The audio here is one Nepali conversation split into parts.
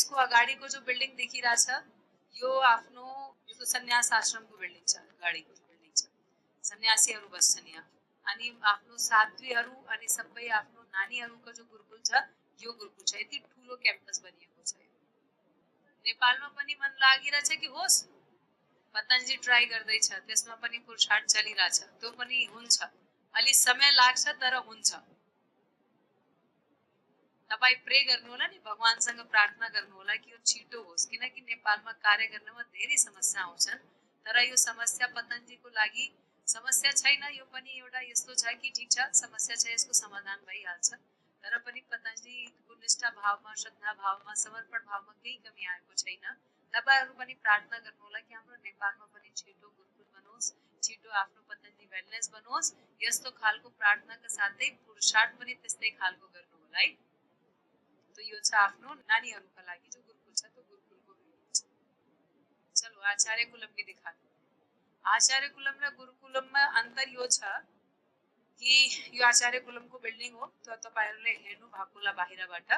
यसको अगाडिको जो बिल्डिङ देखिरहेछ यो आफ्नो यो त सन्यास आश्रमको बिल्डिङ छ, अगाडिको बिल्डिङ छ, सन्यासीहरू बस्छन् यहाँ। अनि आफ्नो साध्वीहरू अनि सबै आफ्नो नानीहरूको जो गुरुकुल छ यो गुरुकुल छ। यति ठुलो क्याम्पस बनिएको छ। नेपालमा पनि मन लागिरहेछ कि होस्, पतञ्जलि ट्राई गर्दैछ, त्यसमा पनि पुरुषार्थ चलिरहेछ, त्यो पनि हुन्छ। अलि समय लाग्छ तर हुन्छ। तपाईं प्रे गर्नु होला नि, भगवानसँग प्रार्थना गर्नु होला कि यो छिटो होस्, किनकि नेपालमा कार्य गर्नमा धेरै समस्या आउँछन्। तर यो समस्या पतञ्जलिको लागि समस्या छैन, यो पनि एउटा यस्तो छ कि ठीक छ समस्या छ, यसको समाधान भइहाल्छ। तर पनि पतञ्जलिको निष्ठा भावमा, श्रद्धा भावमा, समर्पण भावमा केही कमी आएको छैन। तपाईहरु पनि प्रार्थना गर्नु होला कि हाम्रो नेपालमा पनि छिटो गुरुकुल बनोस्, छिटो आफ्नो पतञ्जलि वेलनेस बनोस्। यस्तो खालको प्रार्थनाका साथै पुरुषार्थ पनि त्यस्तै खालको गर्नु होला है। तो यो छ आफ्नो नानीहरुका लागि जो गुरुकुल छ त्यो गुरुकुलको भिडियो छ। चलो आचार्य कुलमले दिखा दो। आचार्य कुलम र गुरुकुलममा अन्तर यो छ कि यो आचार्य कुलमको बिल्डिङ हो, तो तपाईहरुले हेर्नु भएको होला बाहिरबाट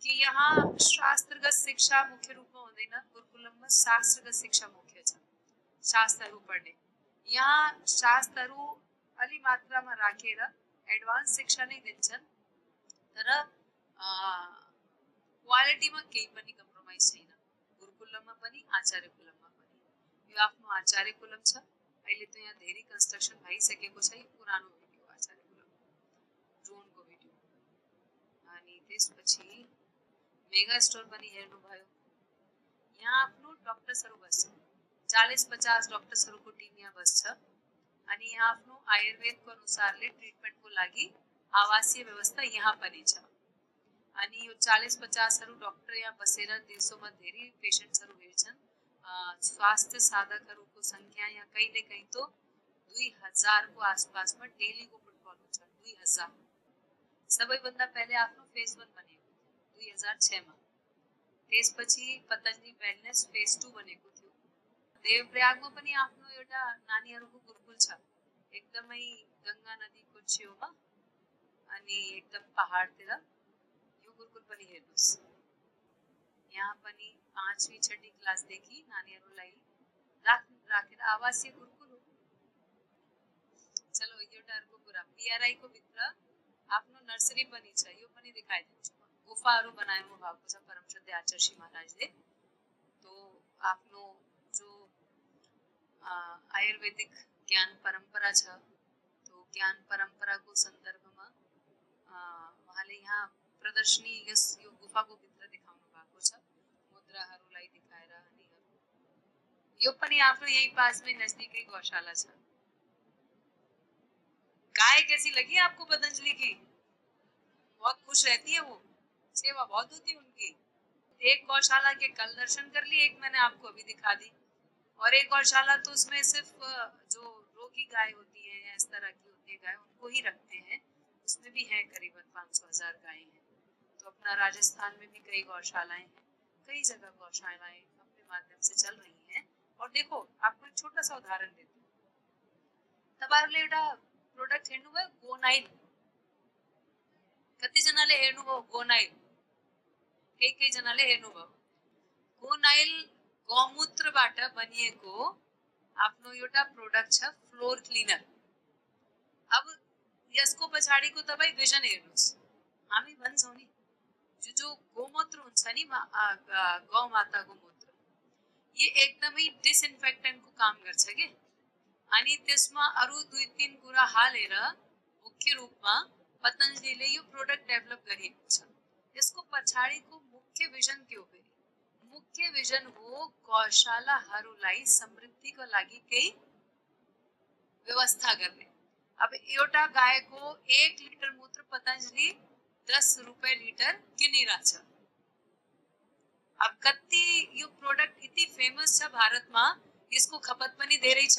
कि यहाँ शास्त्रगत शिक्षा मुख्य रूपमा हुँदैन। गुरुकुलममा शास्त्रगत शिक्षा मुख्य छ, शास्त्रहरू पढ्ने। यहाँ शास्त्रहरू अलि मात्रामा राखेर एडभान्स शिक्षा नै दिन्छन्, तर क्वालिटीमा केही पनि कम्प्रोमाइज छैन। गुरुकुलममा पनि आचार्य कुलममा पनि। यो आफ्नो आचार्य कुलम छ। अहिले त यहाँ धेरै कन्स्ट्रक्सन भइसकेको छ। यो पुरानो भिडियो आचार्य कुलम ड्रोनको भिडियो। अनि त्यसपछि मेगा स्टोर पनि हेर्नु भयो। यहाँ आफ्नो डक्टर्सहरू बस्छ, 40-50 डक्टर्सहरूको टिम यहाँ बस्छ। अनि यहाँ आफ्नो आयुर्वेदको अनुसारले ट्रिटमेन्टको लागि आवासीय व्यवस्था यहाँ पनि छ। अनि यो 40-50 डक्टर यहाँ बसेर दिउँसोमा धेरै पेशेन्ट्सहरू हेर्छन्। स्वास्थ्य साधकहरूको संख्या यहाँ कहिले कहीँ तो 2000 को आसपासमा डेलीको फुटफल हुन्छ। 2000 सबैभन्दा पहिले आफ्नो फेज 1 बनेको थियो 2006 मा। त्यसपछि पतञ्जलि वेलनेस फेज 2 बनेको थियो। देवप्रयागमा पनि आफ्नो एउटा नानीहरूको गुरुकुल छ, एकदमै गंगा नदीको छेउमा अनि एकदम पहाडतिर। यो गुरुकुल पनि हेर्नुस्। यहाँ पनि 5वीं 6वीं क्लासदेखि नानीहरूलाई राखेर आवासीय गुरुकुल हो। चलो एउटा अर्को कुरा, पीआरआई को भित्र आफ्नो नर्सरी पनि छ, यो पनि देखाइदिन्छु। गुफाहरू बनाउनु भएको छ परमश्रद्धेय आचार्य श्री महाराजले। तो आफ्नो जो आयुर्वेदिक ज्ञान परम्परा छ, तो ज्ञान परम्पराको सन्दर्भमा उहाँले यहाँ प्रदर्शनी यो गुफाको भित्र देखाउनु भएको छ, मुद्राहरूलाई देखाएर। अनि यो पनि आफ्नो यही पासमै नजदीकै गौशाला छ। गाय कैसी लगी आपको पतंजलि की? बहुत खुश रहती है वो, सेवा बहुत होती है उनकी। एक गौशाला के कल दर्शन कर लिए, एक मैंने आपको अभी दिखा दी। और एक गौशाला तो उसमें सिर्फ जो रोगी गाय होती है या इस तरह की होती है गाय, उनको ही रखते हैं। उसमें भी है करीबन 500,000 गायें हैं। तो अपना राजस्थान में भी कई गौशालाएं हैं, कई जगह गौशालाएं अपने माध्यम से चल रही हैं। और देखो आपको एक छोटा सा उदाहरण देती हूँ। तबारले एउटा प्रोडक्ट हेर्नुभयो गोनाइल। कतिजनाले हेर्नुभयो गोनाइल? केही जनाले हेर्नुभयो। गोनाइल गौमूत्रबाट बनिएको आफ्नो एउटा प्रोडक्ट छ, फ्लोर क्लिनर। अब यसको पछाडिको तपाई भिजन हेर्नुस्। हामी भन्छौं नि जो गोमूत्र हुन्छ नि, गौ माताको मूत्र, ये एकदमै डिसइन्फेक्टेन्टको काम गर्छ के। अनि त्यसमा अरु 2-3 कुरा हालेर मुख्य रूपमा पतञ्जलिले यो प्रोडक्ट डेभलप गरेको छ। यसको पछाडिको मुख्य विजन के हो? मुख्य विजन हो गौशालाहरूलाई समृद्धिको लागि केही व्यवस्था गर्ने। अब एउटा गायको 1 लिटर मूत्र पतञ्जलि 10 रुपैयाँ लिटर किनिरहेछ। अब कति यो प्रोडक्ट यति फेमस छ भारतमा, यसको खपत पनि धेरै छ।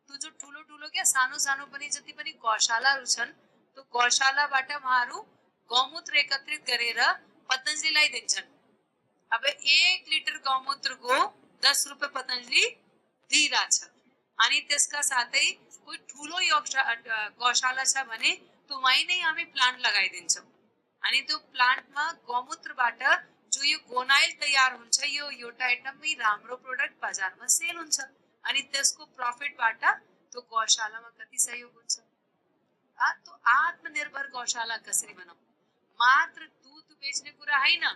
तो जो ठुलो क्या सानो पनि जति पनि गौशालाहरू छन्, तो गौशालाबाट उहाँहरू गौमूत्र एकत्रित गरेर पतञ्जलिलाई दिन्छन्। अब 1 लिटर गौमूत्रको 10 रुपैयाँ पतञ्जलि दिइरहेछ। अनि त्यसका साथै कोही ठुलो गौशाला छ भने तो वहीँ नै हामी प्लान्ट लगाइदिन्छौँ। अनि त्यो प्लान्टमा गौमूत्रबाट जो जो यो गोनाइल तयार हुन्छ यो एउटा एकदमै राम्रो प्रोडक्ट बजारमा सेल हुन्छ अनि त्यसको प्रॉफिटबाट त्यो गौशालामा कति सहयोग हुन्छ। तो आत्मनिर्भर गौशाला कसरी बनाऊ, मात्र दूध बेच्ने कुरा हैन,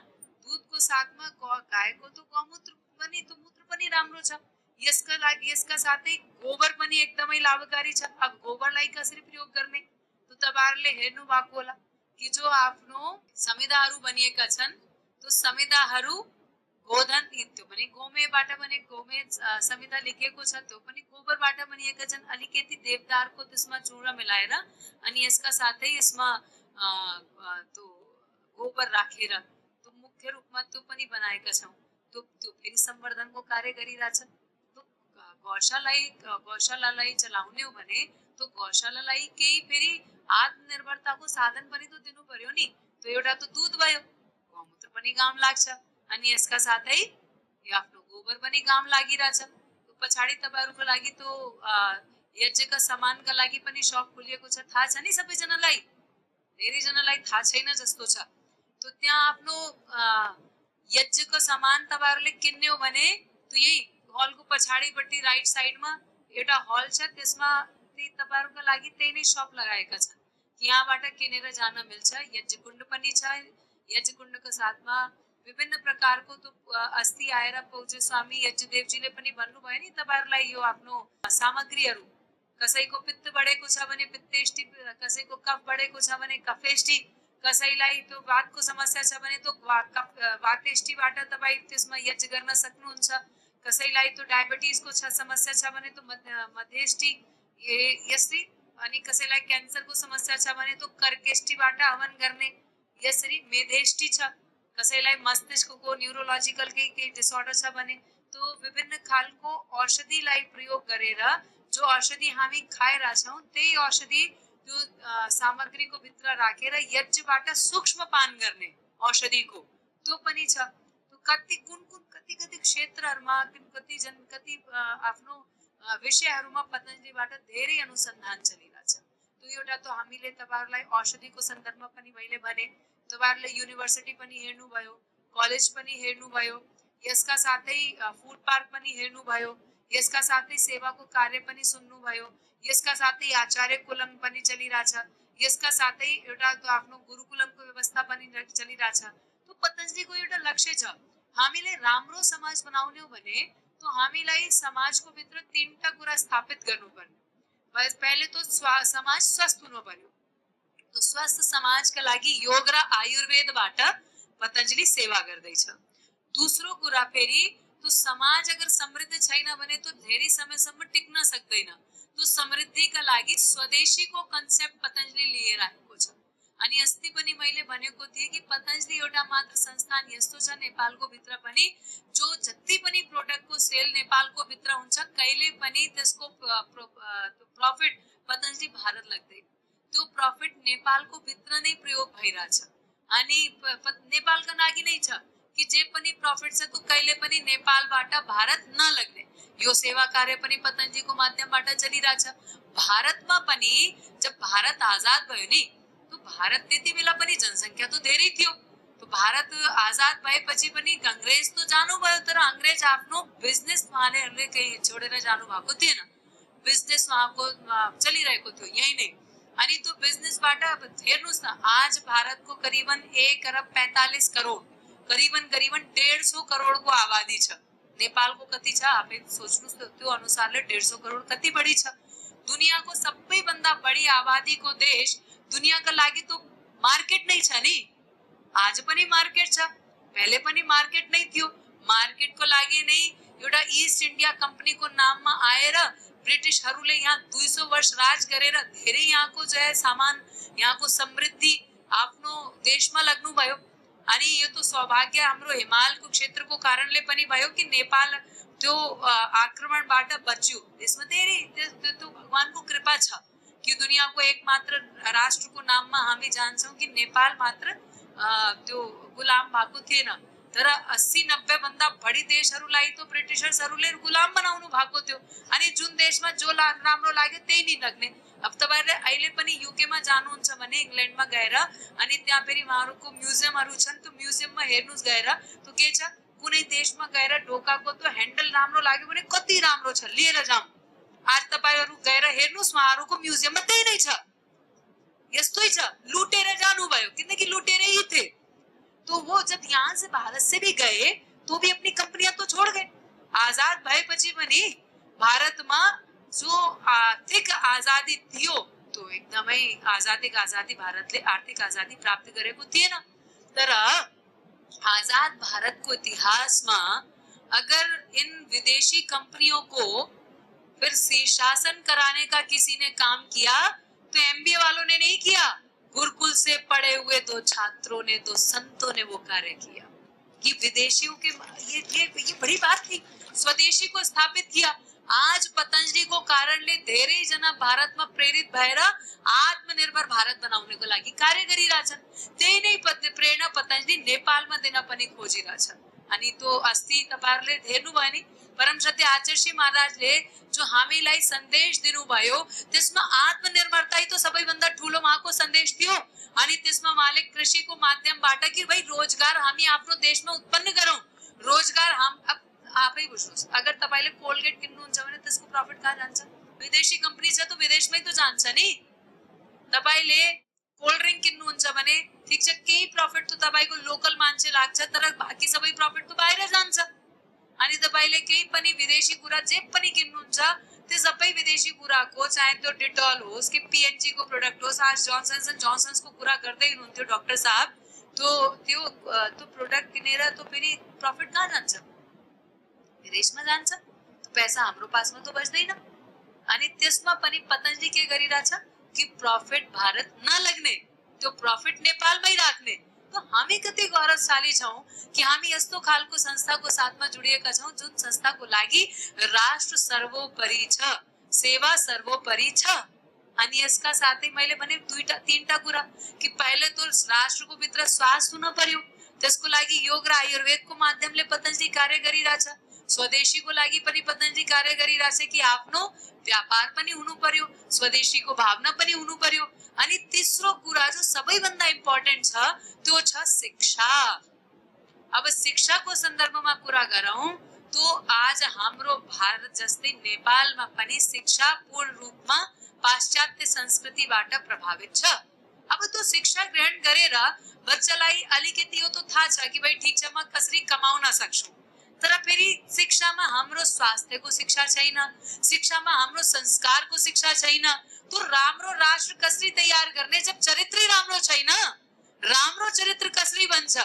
दूधको साथमा गाईको त गौमूत्र पनि त मूत्र पनि राम्रो छ, यसका साथै गोबर पनि एकदमै लाभकारी छ। अब गोबरलाई कसरी प्रयोग गर्ने, तो तपाईहरुले हेर्नु भएको होला कि जो आफ्नो संविधाहरू बनिएका छन् तो संविधाहरू गोधन त्यो पनि गोमेबाट बने, गोमे संविधा लेखेको छ त्यो पनि गोबरबाट बनिएका छन्। अलिकति देवदारको त्यसमा चूर्ण मिलाएर अनि यसका साथै यसमा त्यो गोबर राखेर तो मुख्य रूपमा त्यो पनि बनाएका छौं। तो त्यो फेरि संवर्धनको कार्य गरिरहेछ। तो गौशालालाई चलाउने हो भने तो गौशालालाई केही फेरि आत्मनिर्भरताको साधन पनि त दिनु पर्यो नि। तो एउटा त दूध भयो, गौमूत्र पनि काम लाग्छ अनि यसका साथै यो आफ्नो गोबर पनि काम लागिरहेछ। तो पछाडी तपाईहरुको लागि तो यज्ञका सामानका लागि पनि शप खुलिएको छ, थाहा छ नि सबैजनालाई, धेरै जनालाई थाहा छैन जस्तो छ। तो त्यहाँ आफ्नो यज्ञको सामान तपाईहरुले किन्ने हो भने तो यही हलको पछाडीपट्टि राइट साइडमा एउटा हल छ, त्यसमा तपाईहरुको लागि त्यही नै शप लगाएका छन्। यहाँबाट किनेर जान मिल्छ। यज्ञकुण्ड पनि छ, यज्ञकुण्डको साथमा विभिन्न प्रकारको तो अस्ति आएर पूज्य स्वामी यज्ञदेवजीले पनि भन्नुभयो नि तपाईहरुलाई यो आफ्नो सामग्रीहरू, कसैको पित्त बढेको छ भने पित्तेष्टि, कसैको कफ बढेको छ भने कफेष्टि, कसैलाई तो वातको समस्या छ भने तो वातेष्टिबाट तपाई त्यसमा यज्ञ गर्न सक्नुहुन्छ, कसैलाई तो डायबिटिजको समस्या छ भने तो मध्येष्टि यसरी, अनि कसैलाई क्यान्सरको समस्या छ भने तो कर्केष्टिबाट हवन गर्ने, यसरी मेधेष्टि छ, कसैलाई मस्तिष्कको न्यूरोलॉजिकल केही डिसऑर्डर छ भने तो विभिन्न खालको औषधिलाई प्रयोग गरेर जो औषधि हामी खाइरहेछौं त्यही औषधि त्यो सामग्रीको भित्र राखेर यज्ञबाट सूक्ष्म पान गर्ने औषधिको त्यो पनि छ। तो कति क्षेत्रहरुमा कति आफ्नो विषयहरुमा पतञ्जलिबाट धेरै अनुसन्धान चलिरहेछ। तो एउटा त हामीले तपाईहरुलाई औषधिको सन्दर्भमा पनि मैले भने, तपाईहरुले युनिभर्सिटी पनि हेर्नु भयो, कलेज पनि हेर्नु भयो, यसका साथै फूड पार्क पनि हेर्नु भयो, यसका साथै सेवाको कार्य पनि सुन्नु भयो, यसका साथै आचार्य कुलम पनि चलिरहेछ, यसका साथै एउटा त आफ्नो गुरुकुलमको व्यवस्था पनि चलिरहेछ। तो पतञ्जलिको एउटा लक्ष्य छ, हामीले राम्रो समाज बनाउने हो भने तो हामीलाई समाजको भित्र तीनटा कुरा स्थापित गर्नुपर्ने। पहिले तो समाज स्वस्थ हुनु पर्यो। तो स्वस्थ समाजका लागि योग र आयुर्वेदबाट पतञ्जलि सेवा गर्दैछ। दोस्रो कुरा फेरि तो समाज अगर समृद्ध छैन भने तो धेरै समयसम्म टिक्न सक्दैन। तो समृद्धिका लागि स्वदेशीको कन्सेप्ट पतञ्जलि लिएर आएको छ। अनि अस्ति पनि मैले भनेको थिएँ कि पतञ्जलि एउटा मात्र संस्थान यस्तो छ नेपालको भित्र पनि जो जति पनि प्रोडक्टको सेल नेपालको भित्र हुन्छ कहिले पनि त्यसको प्रॉफिट पतञ्जलि भारत लाग्दैन। त्यो प्रॉफिट नेपालको भित्र नै प्रयोग भइरहेछ अनि नेपालका लागि नै छ कि जे पनि प्रॉफिट छ त्यो कहिले पनि नेपालबाट भारत नलग्ने। यो सेवा कार्य पनि पतञ्जलिको माध्यमबाट चलिरहेछ। भारतमा पनि जब भारत आजाद भयो नि तो भारत त्यति बेला पनि जनसंख्या तो धेरै थियो। तो भारत आजाद भएपछि पनि अंग्रेज तो जानु भयो, तर अंग्रेज आफ्नो बिजनेस उहाँले केही छोडेर जानु भएको थिएन। बिजनेस उहाँको चलिरहेको थियो यही नै। अनि त्यो बिजनेसबाट हेर्नुस् न आज भारतको करिबन 1 अरब 45 करोड करिबन 150 करोडको आबादी छ। नेपालको कति छ आफै सोच्नुस् त, त्यो अनुसारले 150 करोड कति बढी छ। दुनियाको सबैभन्दा बढी आबादीको देश दुनियाका लागि तो मार्केट नै छ नि। आज पनि मार्केट छ, पहिले पनि मार्केट नै थियो। मार्केटको लागि नै एउटा ईस्ट इन्डिया कम्पनीको नाममा आएर ब्रिटिशहरूले यहाँ 200 वर्ष राज गरेर धेरै यहाँको सामान, यहाँको समृद्धि आफ्नो देशमा लग्नु भयो। अनि यो तो सौभाग्य हाम्रो हिमालको क्षेत्रको कारणले पनि भयो कि नेपाल त्यो आक्रमणबाट बच्यो। त्यसमा धेरै त्यो भगवानको कृपा छ कि दुनियाको एकमात्र राष्ट्रको नाममा हामी जान्छौं कि नेपाल मात्र त्यो गुलाम भएको थिएन। तर 80-90 भन्दा बढी देशहरूलाई तो ब्रिटिशर्सहरूले गुलाम बनाउनु भएको थियो। अनि जुन देशमा जो राम्रो लाग्यो त्यही नि लग्ने। अब तपाईहरुले अहिले पनि युकेमा जानुहुन्छ भने इंग्ल्यान्डमा गएर अनि त्यहाँ फेरि उहाँहरुको म्युजियमहरु छन्, त्यो म्युजियममा हेर्नुस् गएर योग्य छ कुनै देशमा गएर ढोकाको त ह्यान्डल राम्रो लाग्यो भने कति राम्रो छ लिएर जाऊ आज तपाईहरु गएर हेर्नुस् उहाँहरुको म्युजियममा त्यही नै छ यस्तै छ लुटेर जानु भयो किनकि लुटेरै ही थे तो वो जब यहाँ से भारत से भी गए तो भी अपनी कंपनियां तो छोड़ गए आजाद भएपछि पनि भारतमा जो आर्थिक आजादी थियो तो एकदमै आजादी भारतले आर्थिक आजादी प्राप्त गरेको थिएन तर आजाद भारतको इतिहासमा अगर इन विदेशी कंपनियों को फिर शीर्षासन कराने का किसी ने काम किया तो एमबीए वालों ने नहीं किया गुरुकुल से पढ़े हुए दो छात्रों ने दो संतों ने वो कार्य किया कि विदेशियों के ये बड़ी बात थी स्वदेशी को स्थापित किया आज पतंजलि को कारणले धेरै जना भारतमा प्रेरित भएर आत्मनिर्भर भारत बनाउनको लागि कार्य गरिरहेछन् त्यही नै प्रेरणा पतंजलि नेपालमा दिन पनि खोजिरहेछ अनि तो अस्ति तपाईहरुले हेर्नु भयो नि परम श्रद्धेय आचार्य महाराजले जो हामीलाई सन्देश दिनुभयो त्यसमा आत्मनिर्भरता तो सबैभन्दा ठूलो उहाँको सन्देश थियो अनि त्यसमा उहाँले कृषिको माध्यमबाट कि भाइ रोजगार हामी आफ्नो देशमा उत्पन्न गरौं रोजगार हम अब आफै बुझ्नुस् अगर तपाईले कोलगेट किन्नुहुन्छ भने त्यसको प्रॉफिट कहाँ जान्छ विदेशी कम्पनी छ त विदेशमै त जान्छ नि तपाईले कोल्ड ड्रिंक किन्नुहुन्छ भने ठीक छ केही प्रॉफिट त तपाईको लोकल मान्छे लाग्छ तर बाकी सबै प्रॉफिट त बाहिर जान्छ अनि तपाईले केही पनि विदेशी कुरा जे पनि किन्नुहुन्छ त्यो सबै विदेशी कुराको चाहे त्यो डिटोल होस् कि पीएनजी को प्रोडक्ट होस् आज जॉनसन एन्ड जॉनसन्स को कुरा गर्दै हुनुहुन्थ्यो डाक्टर साहब त्यो प्रोडक्ट किनेर तो फेरि प्रॉफिट कहाँ जान्छ विदेशमा जान्छ पैसा हाम्रो पासमा त बच्दैन अनि त्यसमा पनि पतंजलि के गरिरहेछ कि प्रॉफिट भारत नलग्ने त्यो प्रॉफिट नेपालमै राख्ने तो हामी कति गौरवशाली छौं कि हामी यस्तो खालको संस्थाको साथमा जुडिएका छौं जुन संस्थाको लागि राष्ट्र सर्वोपरि छ सेवा सर्वोपरि छ अनि यसका साथै मैले भने तीनटा कुरा कि पहिले तो राष्ट्रको भित्र स्वास्थ्य हुन पर्यो त्यसको लागि योग र आयुर्वेदको माध्यमले पतंजलि कार्य गरिरहेछ स्वदेशीको लागि पनि पतंजलि कार्य गरिरहेछ कि आफ्नो व्यापार पनि हुनु पर्यो स्वदेशीको भावना पनि हुनु पर्यो अनि तेस्रो कुरा जो सबैभन्दा इम्पोर्टेन्ट छ त्यो छ शिक्षा अब शिक्षाको सन्दर्भमा कुरा गरौं तो आज हाम्रो भारत जस्तै नेपालमा पनि शिक्षा पूर्ण रूपमा पाश्चात्य संस्कृतिबाट प्रभावित छ अब तो शिक्षा ग्रहण गरेर बच्चालाई अलिकति यो तो थाहा छ कि भाइ ठीक छ म कसरी कमाउन सक्छु तर फेरि शिक्षामा हाम्रो स्वास्थ्यको शिक्षा छैन शिक्षामा हाम्रो संस्कारको शिक्षा छैन तो राम्रो राष्ट्र कसरी तयार गर्ने जब चरित्रै राम्रो छैन राम्रो चरित्र कसरी बन्छ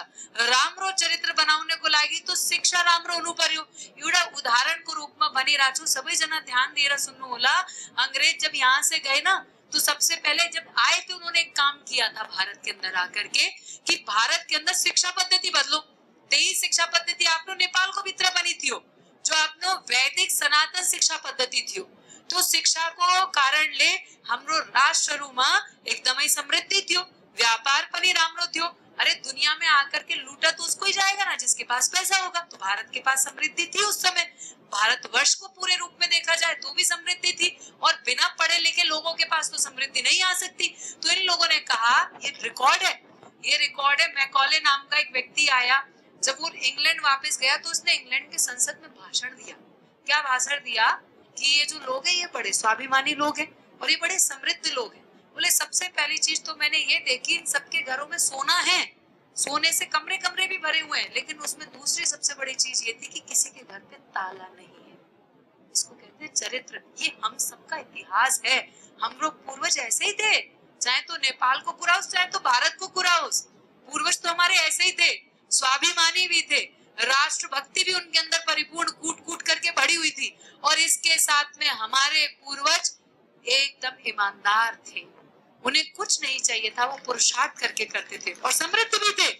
राम्रो चरित्र बनाउनको लागि तो शिक्षा राम्रो हुनु पर्यो एउटा उदाहरणको रूपमा भनिराछु सबैजना ध्यान दिएर सुन्नु होला अंग्रेज जब यहाँ से गए ना तो सबसे पहले जब आए थे उन्होंने एक काम किया था भारत के अंदर आकर के कि भारत के अंदर शिक्षा पद्धति बदलो त्यही शिक्षा पद्धति आफ्नो नेपालको भित्र पनि थियो जो आफ्नो वैदिक सनातन शिक्षा पद्धति थियो तो शिक्षाको कारणले हाम्रो राष्ट्रहरुमा एकदमै समृद्धि थियो व्यापार पनि राम्रो थियो अरे दुनिया में आकर के लूटा तो उसको ही जाएगा ना जिसके पास पैसा होगा तो भारत के पास समृद्धि थी उस समय भारतवर्ष को पूरे रूप में देखा जाए तो भी समृद्धि थी और बिना पढ़े लिखे लोगों के पास तो समृद्धि नहीं आ सकती तो इन लोगों ने कहा ये रिकॉर्ड है मैकॉले नाम का एक व्यक्ति आया जब वो इंग्लैंड वापस गया तो उसने इंग्लैंड के संसद में भाषण दिया क्या भाषण दिया कि ये जो लोग हैं ये बड़े स्वाभिमानी लोग हैं और ये बड़े समृद्ध लोग हैं बोले सबसे पहली चीज तो मैंने ये देखी इन सबके घरों में सोना है सोने से कमरे भी भरे हुए हैं लेकिन उसमें दूसरी सबसे बड़ी चीज ये थी कि किसी के घर पे ताला नहीं है इसको कहते हैं चरित्र ये हम सबका इतिहास है हम लोग पूर्वज ऐसे ही थे चाहे तो नेपाल को कुराओस चाहे तो भारत को कुराओस पूर्वज तो हमारे ऐसे ही थे स्वाभिमानी भी थे राष्ट्र भक्ति भी उनके अंदर परिपूर्ण कूट करके भरी हुई थी और इसके साथ में हमारे पूर्वज एकदम ईमानदार थे उन्हें कुछ नहीं चाहिए था वो पुरुषार्थ करके करते थे और समृद्ध भी थे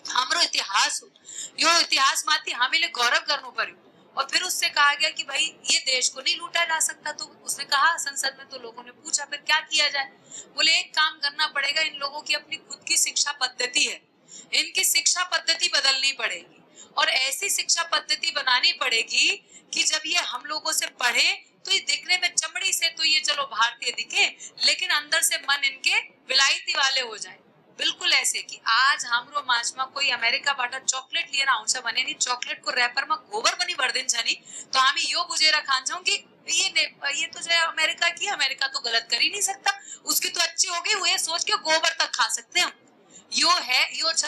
हाम्रो इतिहास यो इतिहास माथि हामीले गौरव गर्नु पर्यो और फिर उससे कहा गया कि भाई ये देश को नहीं लूटा जा सकता तो उसने कहा संसद में तो लोगों ने पूछा फिर क्या किया जाए बोले एक काम करना पड़ेगा इन लोगों की अपनी खुद की शिक्षा पद्धति है इनकी शिक्षा पद्धति बदलनी पड़ेगी और ऐसी शिक्षा पद्धति बनानी पड़ेगी कि जब ये हम लोगों से पढ़े तो ये दिखने में चमड़ी से तो ये चलो भारतीय दिखे लेकिन अंदर से मन इनके विलायती वाले हो जाए बिल्कुल ऐसे कि आज हाम्रो माझमा कोही अमेरिकाबाट चकलेट लिएर आउँछ भने नि चकलेटको र्यापरमा गोबर पनि भरिदिन्छ नि, तो हामी यो बुझेर खान्छौं कि ये तो जो है अमेरिका की, अमेरिका तो गलत कर ही नहीं सकता, उसकी तो अच्छी हो गई, वो ये सोच के गोबर तक खा सकते हैं हम। यो छ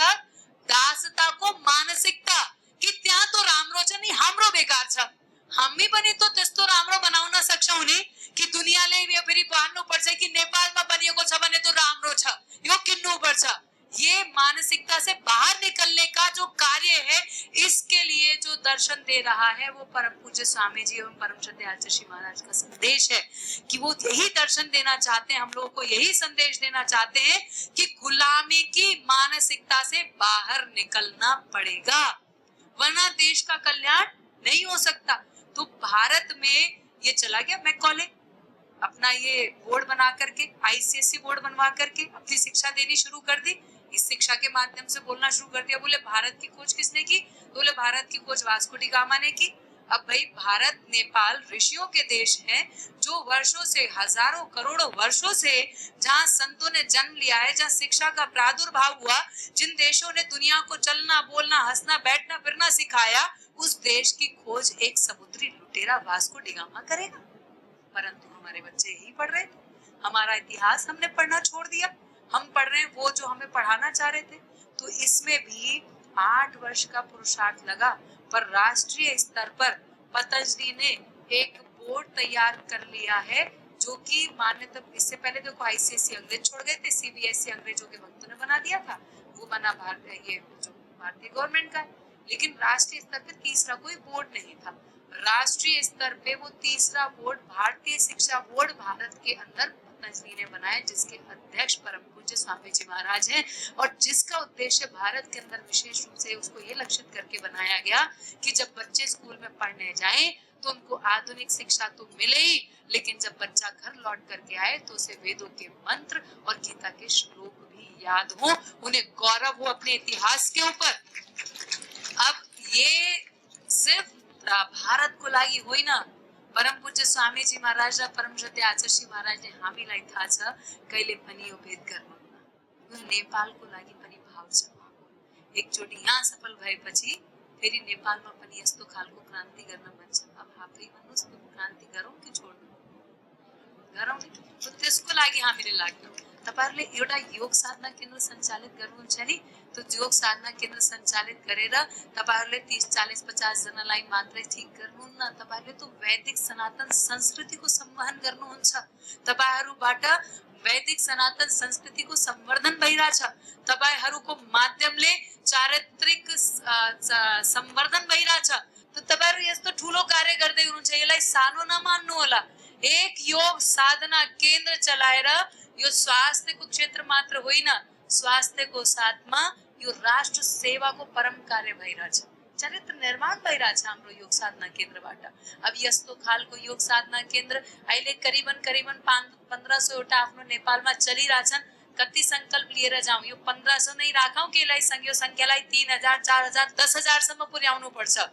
दासताको मानसिकता कि त्यहाँ तो राम्रो छ नि हाम्रो बेकार छ। हामी पनि तो त्यस्तो राम्रो बनाउन सक्छौं नि कि दुनियाँले यो फेरि भन्नु पर्छ कि नेपालमा बनिएको छ भने तो राम्रो छ, यो किन्नु पर्छ। ये मानसिकता से बाहर निकलने का जो कार्य है, इसके लिए जो दर्शन दे रहा है वो परम पूज्य स्वामी जी एवं परम श्रद्धेय आचार्य श्री महाराज का संदेश है कि वो यही दर्शन देना चाहते हैं, हम लोगों को यही संदेश देना चाहते हैं कि गुलामी की मानसिकता से बाहर निकलना पड़ेगा, वरना देश का कल्याण नहीं हो सकता। तो भारत में ये चला गया मैकॉले अपना ये बोर्ड बना करके, आईसीएसई बोर्ड बनवा करके अपनी शिक्षा देनी शुरू कर दी। इस शिक्षा के माध्यम से बोलना शुरू कर दिया, बोले भारत की खोज किसने की, बोले भारत की खोज वास्को डी गामा ने की। अब भाई भारत नेपाल ऋषियों के देश हैं, जो वर्षों से, हजारों करोड़ों वर्षों से जहाँ संतों ने जन्म लिया है, जहाँ शिक्षा का प्रादुर्भाव हुआ, जिन देशों ने दुनिया को चलना बोलना हंसना बैठना फिरना सिखाया, उस देश की खोज एक समुद्री लुटेरा वास्को डी गामा करेगा। परंतु हमारे बच्चे यही पढ़ रहे थे, हमारा इतिहास हमने पढ़ना छोड़ दिया, हम पढ़ रहे हैं वो जो हमें पढ़ाना चाह रहे थे। तो इसमें भी 8 वर्ष का पुरुषार्थ लगा, पर राष्ट्रीय स्तर पर पतंजलि ने एक बोर्ड तैयार कर लिया है, जो कि मान्यता, इससे पहले देखो आईसीएसई अंग्रेज छोड़ गए थे, सीबीएसई अंग्रेजों के भक्तों ने बना दिया था, वो बना भारतीय, ये जो भारतीय गवर्नमेंट का है। लेकिन राष्ट्रीय स्तर पे तीसरा कोई बोर्ड नहीं था। राष्ट्रीय स्तर पे वो तीसरा बोर्ड भारतीय शिक्षा बोर्ड भारत के अंदर पतंजलि ने बनाया, जिसके अध्यक्ष परम पूज्य स्वामी जी महाराज हैं, और जिसका उद्देश्य भारत के अंदर विशेष रूप से उसको ये लक्षित करके बनाया गया कि जब बच्चे स्कूल में पढ़ने जाएं तो उनको आधुनिक शिक्षा तो मिले ही, लेकिन जब बच्चा घर लौट करके आए तो उसे वेदों के मंत्र और गीता के श्लोक भी याद हो, उन्हें गौरव हो अपने इतिहास के ऊपर। अब ये सिर्फ भारत को लागि होइन, परम पूज्य स्वामी जी महाराज र परम श्रद्धेय आचार्य श्री महाराजले हामीलाई थाहा छ कहिले पनि यो भेद गर्नुहुन्न, यो नेपालको लागि पनि भाव छ उहाँको। एकचोटि यहाँ सफल भएपछि फेरि नेपालमा पनि यस्तो खालको क्रान्ति गर्न मन छ। अब आफै भन्नुस् त्यो क्रान्ति गरौँ कि छोड्नु, गरौँ नि, तो त्यसको लागि हामीले लाग्यौं। तपाईहरुले एउटा योग साधना केन्द्र सञ्चालित गर्नुहुन्छ नि, तो योग साधना केन्द्र सञ्चालित गरेर तपाईहरुले 30 40 50 जनालाई मात्रै ठीक गर्नुहुन्न, तपाईहरुले तो वैदिक सनातन संस्कृतिको संवहन गर्नुहुन्छ, तपाईहरुबाट वैदिक सनातन संस्कृतिको संवर्धन भइराछ, तपाईहरुको माध्यमले चारित्रिक संवर्धन भइराछ। तो तपाईहरु यस्तो ठूलो कार्य गर्दै हुनुहुन्छ, यसलाई सानो नमान्नु होला। एक योग साधना केन्द्र चलाएर यो स्वास्थ्यको क्षेत्र मात्र होइन, स्वास्थ्यको साथमा यो राष्ट्र सेवाको परम कार्य भइरहेछ, चरित्र निर्माण भइरहेछ हाम्रो योग साधना केन्द्रबाट। अब यस्तो खालको योग साधना केन्द्र अहिले करिबन 1500 वटा आफ्नो नेपालमा चलिरहेछन्। कति संकल्प लिएर जाउँ, यो 1500 नै राखौं कि यसलाई यो संख्यालाई 3000 4000 10000 सम्म पुर्याउनु पर्छ।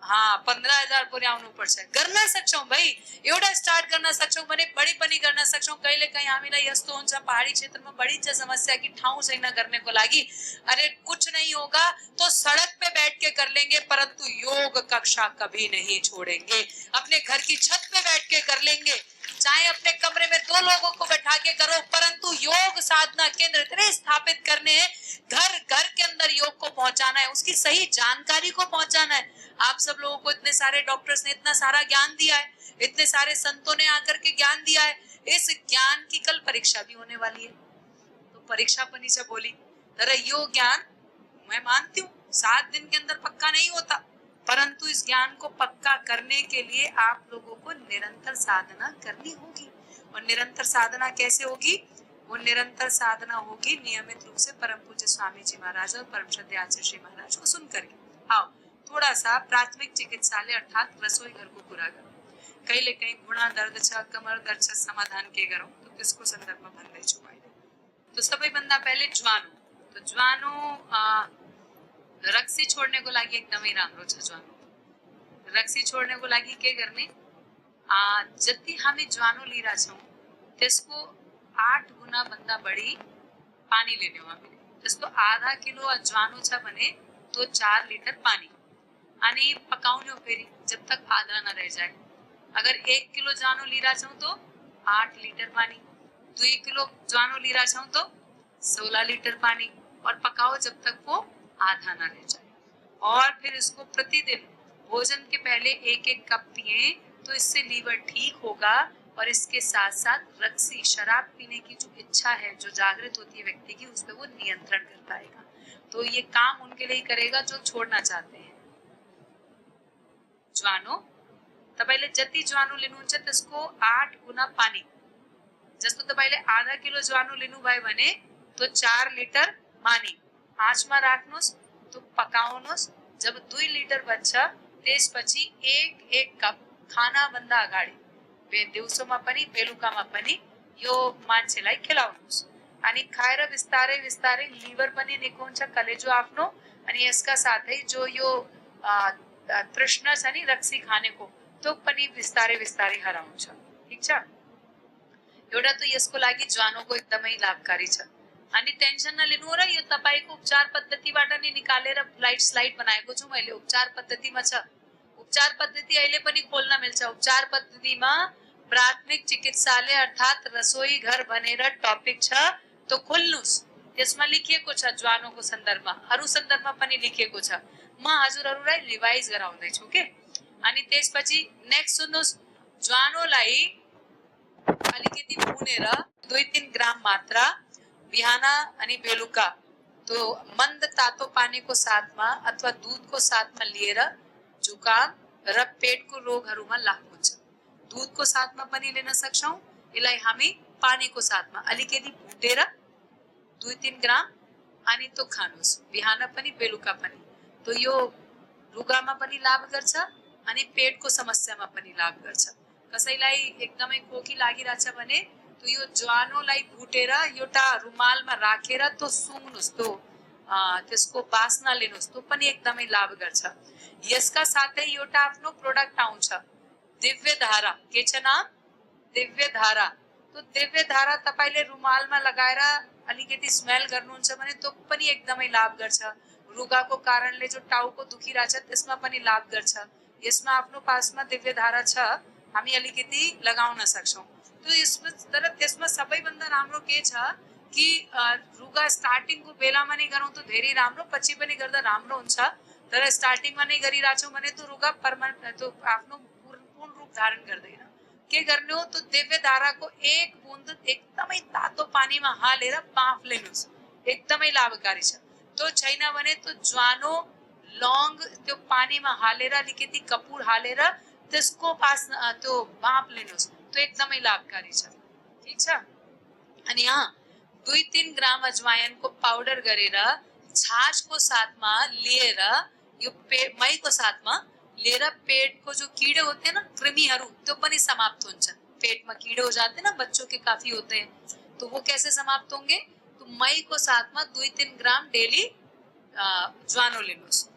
हाँ, 15000 पुर्याउनु पर्छ। गर्न सक्छौं भाइ, एउटा स्टार्ट गर्न सक्छौं भने बढी पनि गर्न सक्छौं। कहिलेकाहीँ हामीलाई यस्तो हुन्छ पहाडी क्षेत्रमा बढी छ समस्या कि ठाउँ छैन गर्नेको लागि, अरे कुछ नहीं होगा तो सड़क पे बैठ के कर लेंगे, परंतु योग कक्षा कभी नहीं छोड़ेंगे। अपने घर की छत पे बैठ के कर लेंगे, चाहे अपने कमरे में 2 लोगों को बैठा के करो, परंतु योग साधना केंद्र इतने स्थापित करने हैं, घर घर के अंदर योग को पहुंचाना है, उसकी सही जानकारी को पहुंचाना है। आप सब लोगों को इतने सारे डॉक्टर्स ने इतना सारा ज्ञान दिया है, इतने सारे संतों ने आकर के ज्ञान दिया है, इस ज्ञान की कल परीक्षा भी होने वाली है। तो परीक्षा पनी से बोली तर यो ज्ञान मैं मानती हूँ 7 दिन के अंदर पक्का नहीं होता, परंतु इस ज्ञान को पक्का करने के लिए आप लोगों को निरंतर साधना करनी होगी। और निरंतर साधना कैसे होगी? वो निरंतर साधना होगी नियमित रूप से परम पूज्य स्वामी जी महाराज और परम श्रद्धेय आचार्य श्री महाराज को सुन करके। आओ थोड़ा सा प्राथमिक चिकित्सालय अर्थात रसोई घर को पूरा करो। कहिले कहीं घुँडा दर्द छ, कमर दर्द छ, समाधान के गरौँ, तो त्यसको सन्दर्भमा भन्दैछु अहिले। तो सबैभन्दा पहिले ज्वानो, तो ज्वानो रक्सी छोड्नेको लागि एकदमै राम्रो छ। ज्वानो रक्सी छोड्नेको लागि के गर्ने, जति हामी ज्वानो लिइरा छौं त्यसको 8 गुणा भन्दा बढी पानी लेने हो हामीले जस्तो आधा किलो ज्वानो छ भने तो 4 लीटर पानी अनि पकाउने हो फेरि जब तक आधा न रह जाए। अगर 1 किलो ज्वानो लिरा छौं तो 8 लीटर पानी, 2 किलो ज्वानो लिरा छौं तो 16 लीटर पानी और पकाओ जब तक वो आधा न रह जाए। और फिर इसको प्रतिदिन भोजन के पहले 1-1 कप पिए तो इससे लीवर ठीक होगा और इसके साथ साथ रक्सी शराब पीने की जो इच्छा है जो जागृत होती है व्यक्ति की उस पर वो नियंत्रण कर पाएगा। तो ये काम उनके लिए करेगा जो छोड़ना चाहते हैं। ज्वानो तपाईँले जति ज्वानो लिनुहुन्छ त्यसको 8 गुना पानी, जस्तो तपाईँले आधा किलो ज्वानो लिनुभयो भने तो 4 लिटर पानी आँचमा राख्नुहोस्, तो पकाउनुहोस्। जब 2 लिटर बन्छ त्यसपछि 1-1 कप खाना भन्दा अगाडि दिउँसोमा पनि बेलुकामा पनि यो मान्छेलाई खिलाउनुहोस् अनि खाएर बिस्तारै बिस्तारै लिभर पनि निको हुन्छ कलेजो आफ्नो अनि यसका साथै जो यो तृष्णा छ नि रक्सी खानेको त्यो पनि बिस्तारै बिस्तारै हराउँछ। ठीक छ, एउटा त यसको लागि ज्वानोको एकदमै लाभकारी छ। अनि टेन्सन नलिनु र यो तपाईको उपचार पद्धतिबाट नै निकालेर स्लाइड बनाएको छु मैले। उपचार पद्धतिमा छ, उपचार पद्धति अहिले पनि खोल्न मिल्छ। उपचार पद्धतिमा प्राथमिक चिकित्सालय अर्थात रसोई घर भनेर टपिक छ, तो खोल्नुस्। त्यसमा लेखिएको छ ज्वानोको सन्दर्भमा, अरु सन्दर्भमा पनि लेखिएको छ। म हजुरहरुलाई रिवाइज गराउँदै छु के। अनि त्यसपछि नेक्स्ट सुन्नुस्, ज्वानोलाई अलिकति भुनेर 2-3 ग्राम मात्रा बिहान अनि बेलुका तो मंद तातो पानीको साथमा अथवा दूधको साथमा लिएर जुकाम र पेटको रोगहरुमा लाभ हुन्छ। दूधको साथमा पनि लिन सक्छौं, यसलाई हामी पानीको साथमा अलिकति भुटेर 2-3 ग्राम अनि तो खानुस् बिहान पनि बेलुका पनि। तो यो रुगामा पनि लाभ गर्छ अनि पेटको समस्यामा पनि लाभ गर्छ। कसैलाई एकदमै खोकी लागिरहेछ भने तो यो ज्वानोलाई भुटेर एउटा रुमालमा राखेर तो सुंग्नुस्, तो त्यसको बास्ना लिनुस्, तो पनि एकदमै लाभ गर्छ। यसका साथै एउटा आफ्नो प्रोडक्ट आउँछ दिव्य धारा, के छ नाम? दिव्य धारा। तो दिव्य धारा तपाईले रुमालमा लगाएर अलिकति स्मेल गर्नुहुन्छ भने तो पनि एकदमै लाभ गर्छ। रुगाको कारणले जो टाउको दुखिरहेछ त्यसमा पनि लाभ गर्छ। यसमा आफ्नो पासमा दिव्य धारा छ, हामी अलिकति लगाउन सक्छौं। तो यसमा तर त्यसमा सबैभन्दा राम्रो के छ कि रुगा स्टार्टिङको बेलामा नै गरौँ त धेरै राम्रो, पछि पनि गर्दा राम्रो हुन्छ। तर स्टार्टिङमा नै गरिराछौं भने तो रुगा परमानेन्ट तो आफ्नो पूर्ण रूप धारण गर्दैन। के गर्ने हो तो दिव्य धाराको 1 बूंद एकदमै तातो पानीमा हालेर बाफ लिनुस्, एकदमै लाभकारी छ। तो छैन भने तो ज्वानो लौंग त्यो पानीमा हालेर अलिकति कपुर हालेर त्यसको पास त्यो बाफ लिनुस्, तो एकदमै लाभकारी छ। ठीक छ। अनि यहाँ 2-3 ग्राम अजवाइनको पाउडर गरेर छाछको साथमा लिएर यो मईको साथमा लिएर पेटको जो कीड़े होते हैं ना कृमिहरू त्यो पनि समाप्त हुन्छ। पेट में कीड़े हो जाते हैं ना, बच्चों के काफी होते हैं, तो वो कैसे समाप्त होंगे? तो मई को साथ में 2-3 ग्राम डेली ज्वानो लेनुस्।